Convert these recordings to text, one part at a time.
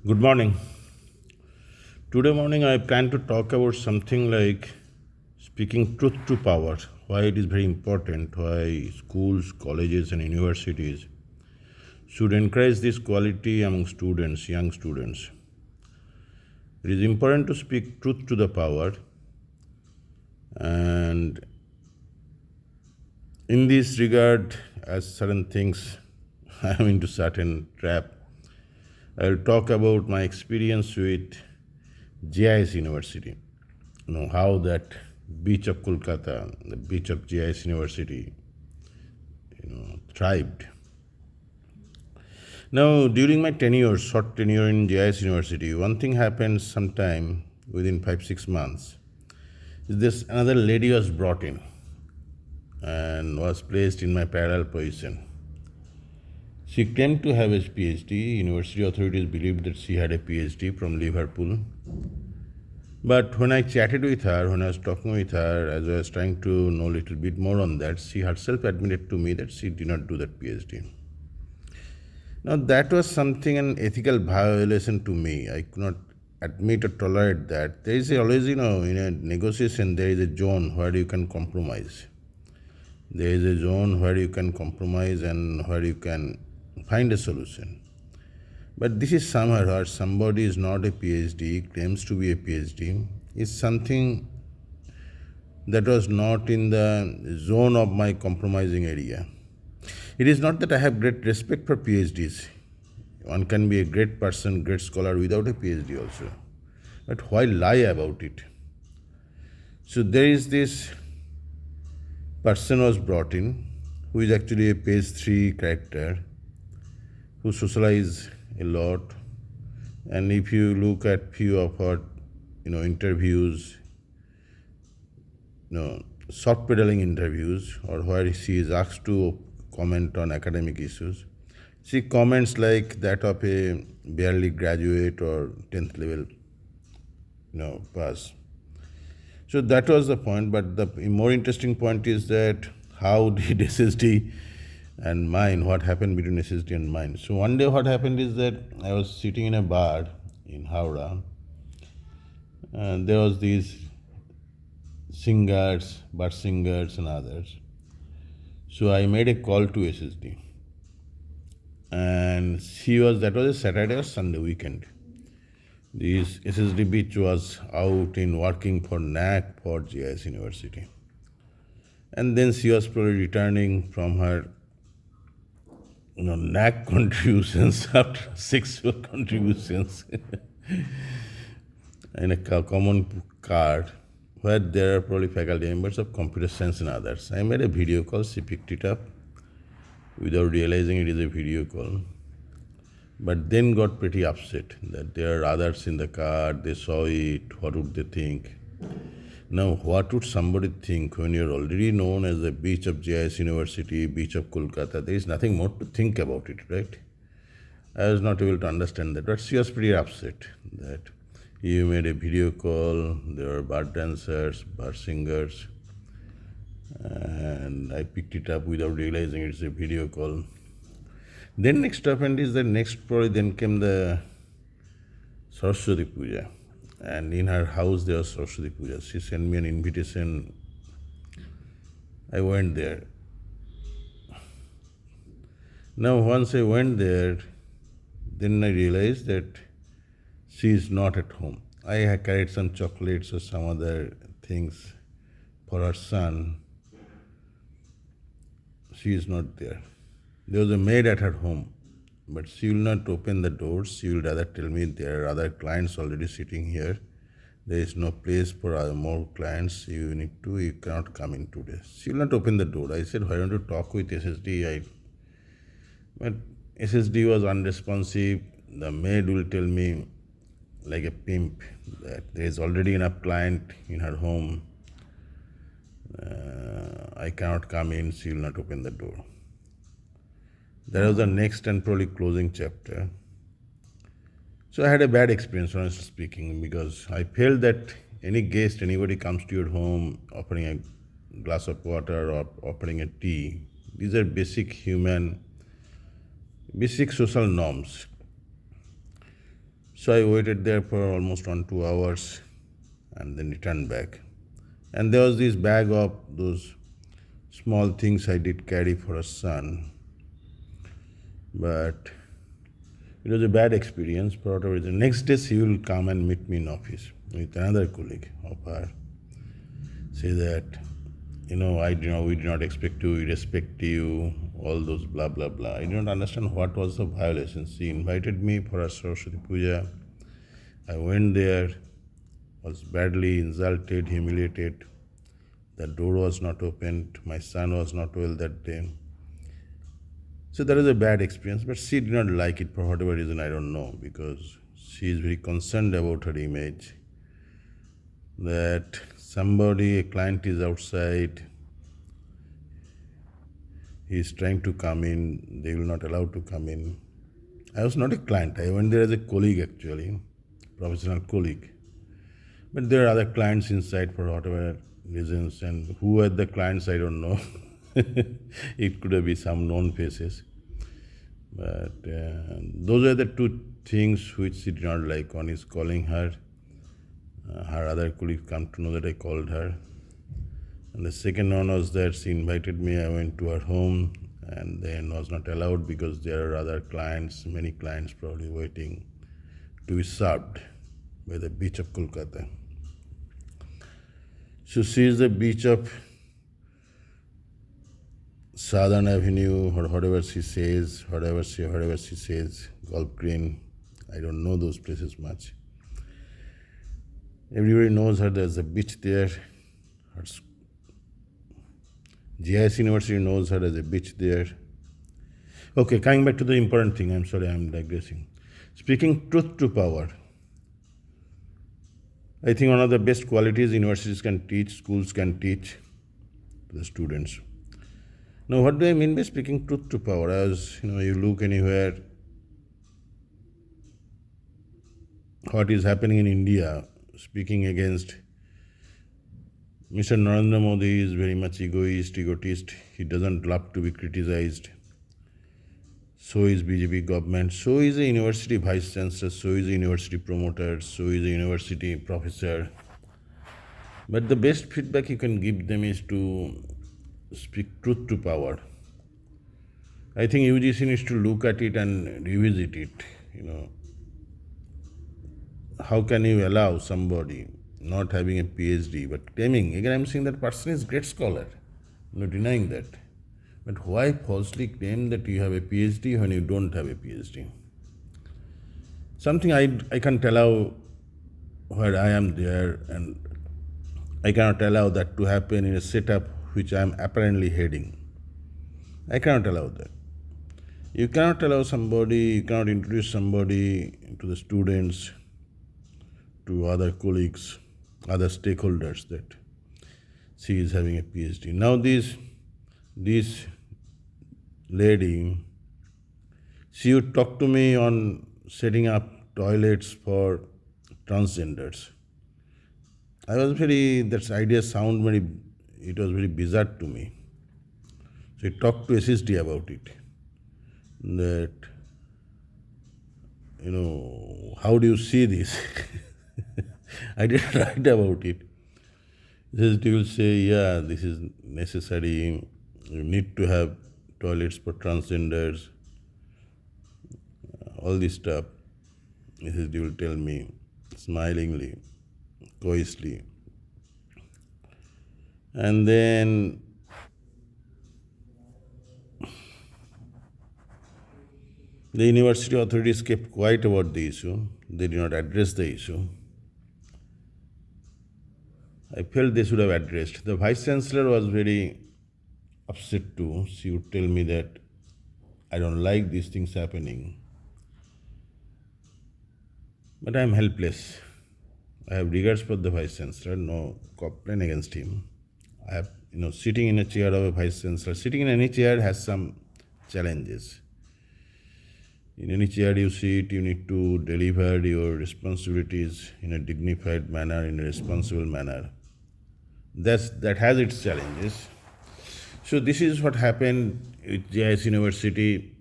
Good morning. Today morning I plan to talk about something like speaking truth to power, why it is very important, why schools, colleges and universities should encourage this quality among students, young students. It is important to speak truth to the power, and in this regard, as certain things I am into certain trap, I will talk about my experience with JIS University. How that beach of Kolkata, the beach of JIS University, thrived. Now, during my tenure, short tenure in JIS University, one thing happened sometime within 5 6 months. This another lady was brought in and was placed in my parallel position. She claimed to have a PhD. University authorities believed that she had a PhD from Liverpool. But when I chatted with her, when I was talking with her, as I was trying to know a little bit more on that, she herself admitted to me that she did not do that PhD. Now, that was something, an ethical violation to me. I could not admit or tolerate that. There is always, in a negotiation, there is a zone where you can compromise. There is a zone where you can compromise and where you can find a solution. But this is somewhere where somebody is not a PhD, claims to be a PhD, is something that was not in the zone of my compromising area. It is not that I have great respect for PhDs. One can be a great person, great scholar without a PhD also. But why lie about it? So there is this person was brought in who is actually a page 3 character who socialize a lot. And if you look at few of her interviews, soft pedaling interviews, or where she is asked to comment on academic issues, she comments like that of a barely graduate or 10th level pass. So that was the point, but the more interesting point is that how did SSD and mine, what happened between SSD and mine. So one day what happened is that I was sitting in a bar in Howrah, and there was these singers, bar singers and others. So I made a call to SSD, and that was a Saturday or Sunday weekend. This SSD Beach was out in working for NAC for JIS University. And then she was probably returning from her NAC contributions after sexual contributions in a common card where there are probably faculty members of computer science and others. I made a video call. She picked it up without realizing it is a video call. But then got pretty upset that there are others in the car, they saw it, what would they think? Now, what would somebody think when you're already known as the beach of JIS University, beach of Kolkata? There is nothing more to think about it, right? I was not able to understand that, but she was pretty upset that you made a video call, there were bar dancers, bar singers, and I picked it up without realizing it's a video call. Then next happened is that next probably then came the Saraswati Puja. And in her house there was Saraswati Puja. She sent me an invitation. I went there. Now once I went there, then I realized that she is not at home. I had carried some chocolates or some other things for her son. She is not there. There was a maid at her home, but she will not open the doors. She will rather tell me there are other clients already sitting here. There is no place for more clients. You cannot come in today. She will not open the door. I said, why don't you talk with SSD? But SSD was unresponsive. The maid will tell me like a pimp that there is already enough client in her home. I cannot come in. She will not open the door. That was the next and probably closing chapter. So I had a bad experience, honestly speaking, because I felt that any guest, anybody comes to your home offering a glass of water or offering a tea, these are basic social norms. So I waited there for almost 1-2 hours and then returned back. And there was this bag of those small things I did carry for a son. But it was a bad experience for whatever reason. Next day she will come and meet me in office with another colleague of her. Say that, we did not expect you, we respect you, all those blah blah blah. I did not understand what was the violation. She invited me for a Saraswati Puja. I went there, was badly insulted, humiliated. The door was not opened. My son was not well that day. So that was a bad experience, but she did not like it for whatever reason, I don't know, because she is very concerned about her image. That somebody, a client is outside, he is trying to come in, they will not allow to come in. I was not a client, I went there as a colleague actually, professional colleague. But there are other clients inside for whatever reasons, and who are the clients, I don't know. It could have been some known faces. But those are the two things which she did not like. One is calling her. Her other colleague come to know that I called her. And the second one was that she invited me. I went to her home and then was not allowed because there are other clients, many clients probably waiting to be served by the beach of Kolkata. So she is the beach of Southern Avenue, or whatever she says, whatever she says, Golf Green. I don't know those places much. Everybody knows her. There's a beach there. GIS University knows her as a beach there. Okay, coming back to the important thing. I'm sorry, I'm digressing. Speaking truth to power. I think one of the best qualities universities can teach, schools can teach to the students. Now, what do I mean by speaking truth to power? As you look anywhere, what is happening in India, speaking against Mr. Narendra Modi is very much egotist. He doesn't love to be criticized. So is BJP government. So is a university vice chancellor. So is a university promoter. So is a university professor. But the best feedback you can give them is to speak truth to power. I think UGC needs to look at it and revisit it. How can you allow somebody not having a PhD but claiming? Again, I'm saying that person is a great scholar. I'm not denying that. But why falsely claim that you have a PhD when you don't have a PhD? Something I can't allow where I am there, and I cannot allow that to happen in a setup which I am apparently heading. I cannot allow that. You cannot allow somebody, you cannot introduce somebody to the students, to other colleagues, other stakeholders that she is having a PhD. Now this lady, she would talk to me on setting up toilets for transgenders. That idea it was very bizarre to me. So I talked to SSD about it. That, how do you see this? I didn't write about it. SSD will say, yeah, this is necessary. You need to have toilets for transgenders. All this stuff. SSD will tell me smilingly, coyly. And then the university authorities kept quiet about the issue. They did not address the issue. I felt they should have addressed. The Vice Chancellor was very upset too. She would tell me that I don't like these things happening. But I am helpless. I have regards for the Vice Chancellor, no complaint against him. I have, sitting in a chair of a Vice Chancellor, sitting in any chair has some challenges. In any chair you sit, you need to deliver your responsibilities in a dignified manner, in a responsible manner. That has its challenges. So this is what happened with JIS University.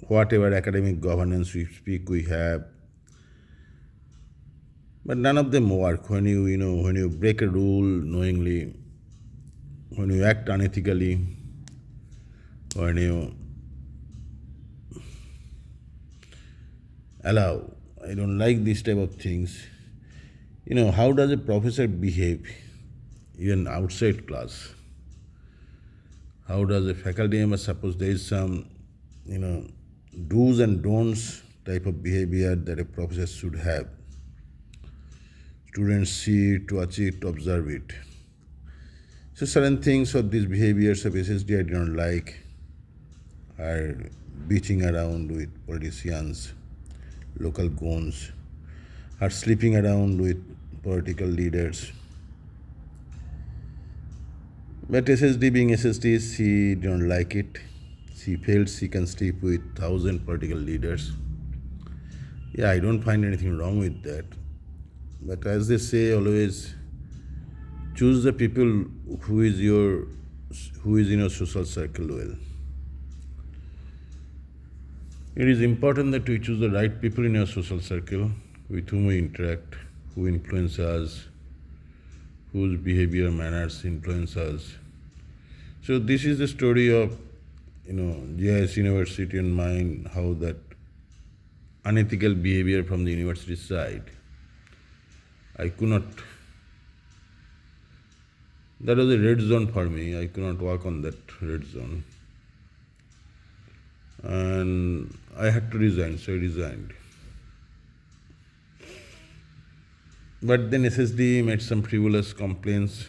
whatever academic governance we speak we have, but none of them work when when you break a rule knowingly, when you act unethically, when you allow. I don't like these type of things. How does a professor behave even outside class? How does a faculty member, suppose there is some, do's and don'ts type of behavior that a professor should have. Students see it, to watch it, to observe it. So certain things of these behaviors of SSD I do not like, are beaching around with politicians, local goons, are sleeping around with political leaders. But SSD being SSD, she don't like it. She feels she can sleep with 1,000 political leaders. Yeah, I don't find anything wrong with that. But as they say always, choose the people who is in your social circle well. It is important that we choose the right people in our social circle with whom we interact, who influence us, whose behavior, manners influence us. So this is the story of, JIS University and mine, how that unethical behavior from the university side. I could not, that was a red zone for me. I could not work on that red zone. And I had to resign, so I resigned. But then SSD made some frivolous complaints,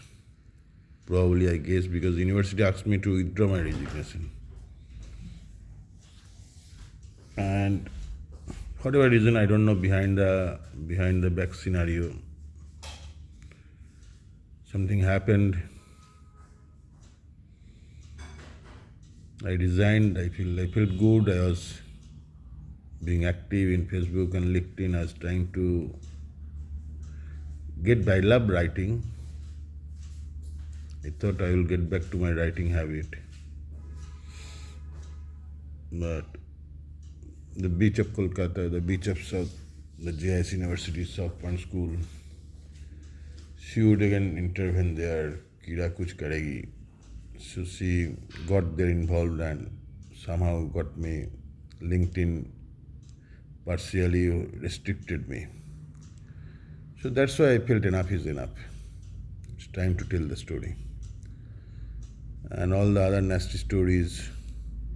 probably I guess because the university asked me to withdraw my resignation. And whatever reason, I don't know, behind the back scenario, something happened. I resigned. I felt good. I was being active in Facebook and LinkedIn. I was trying to get. I love writing. I thought I will get back to my writing habit. But the beach of Kolkata, the beach of South, the JIS University South Point School, she would again intervene there. Kira kuch karegi. So she got there involved and somehow got me. LinkedIn partially restricted me. So that's why I felt enough is enough. It's time to tell the story. And all the other nasty stories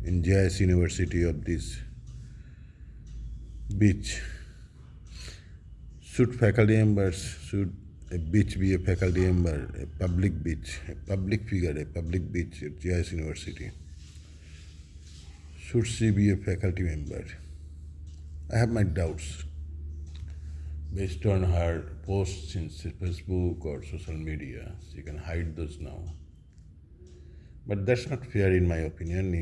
in JIS University of this beach. Should faculty members, should a beach be a faculty member, a public beach, a public figure, a public beach at JIS University? Should she be a faculty member? I have my doubts based on her posts in Facebook or social media. She can hide those now. But that's not fair in my opinion.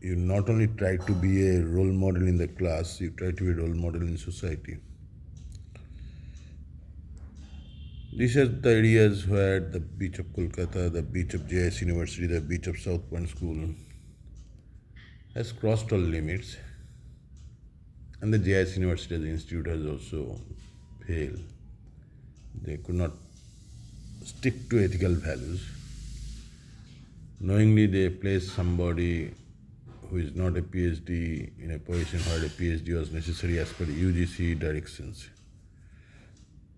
You not only try to be a role model in the class, you try to be a role model in society. These are the areas where the beach of Kolkata, the beach of JIS University, the beach of South Point School has crossed all limits. And the JIS University as an institute has also failed. They could not stick to ethical values. Knowingly they placed somebody who is not a PhD in a position where a PhD was necessary as per UGC directions.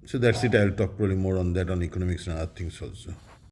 So that's it. I'll talk probably more on that, on economics and other things also.